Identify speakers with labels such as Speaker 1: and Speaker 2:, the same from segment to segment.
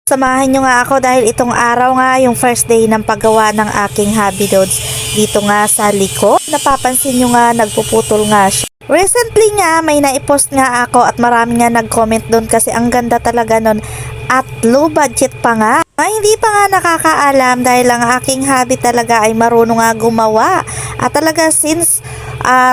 Speaker 1: Samahan nyo nga ako dahil itong araw nga yung first day ng paggawa ng aking hobby loads dito nga sa liko. Napapansin nyo nga nagpuputol nga siya. Recently nga may naipost nga ako at marami nga nag-comment doon kasi ang ganda talaga nun at low budget pa nga. Hindi pa nga nakakaalam dahil ang aking hobby talaga ay marunong nga gumawa. At talaga since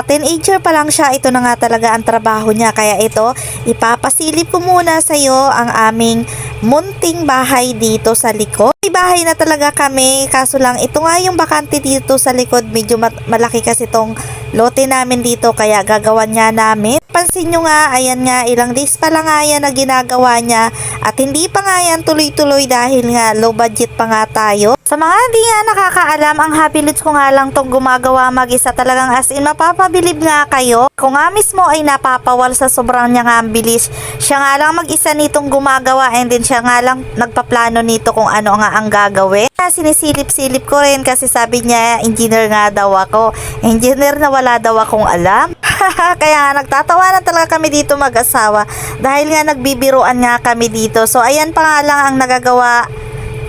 Speaker 1: teenager pa lang siya, ito na nga talaga ang trabaho niya. Kaya ito, ipapasilip ko muna sa iyo ang aming munting bahay dito sa likod. May bahay na talaga kami, kaso lang ito nga yung bakante dito sa likod. Medyo malaki kasi tong lote namin dito, kaya gagawan nga namin. Pansin nyo nga, ayan nga, ilang days pa lang nga yan na ginagawa niya. At hindi pa nga yan tuloy-tuloy dahil nga low budget pa nga tayo. Sa mga hindi nga nakakaalam, ang hobby loads ko nga lang tong gumagawa mag-isa, talagang as in mapapabilib nga kayo. Kung nga mismo ay napapawal sa sobrang niya nga ang bilis. Siya nga lang mag-isa nitong gumagawa and then siya nga lang nagpaplano nito kung ano nga ang gagawin. Sinisilip-silip ko rin kasi sabi niya engineer nga daw ako. Engineer na wala daw akong alam. Kaya nagtatawanan talaga kami dito mag-asawa dahil nga nagbibiruan nga kami dito. So ayan pa nga lang ang nagagawa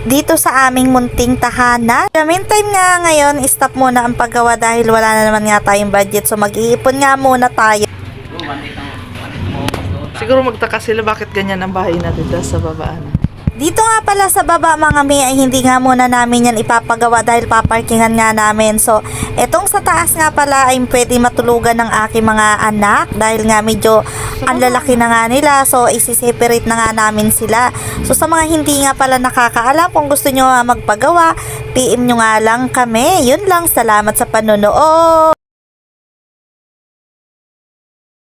Speaker 1: dito sa aming munting tahanan. Meantime nga ngayon, stop muna ang paggawa dahil wala na naman nga tayong budget. So mag-iipon nga muna tayo.
Speaker 2: Siguro magtaka sila bakit ganyan ang bahay natin sa babaan.
Speaker 1: Dito nga pala sa baba mga mi ay hindi nga muna namin yan ipapagawa dahil paparkingan nga namin. So etong sa taas nga pala ay pwede matulugan ng aking mga anak dahil nga medyo ang lalaki na nga nila. So isi-separate na nga namin sila. So sa mga hindi nga pala nakakaalam, kung gusto nyo magpagawa, PM nyo nga lang kami. Yun lang, salamat sa panonood.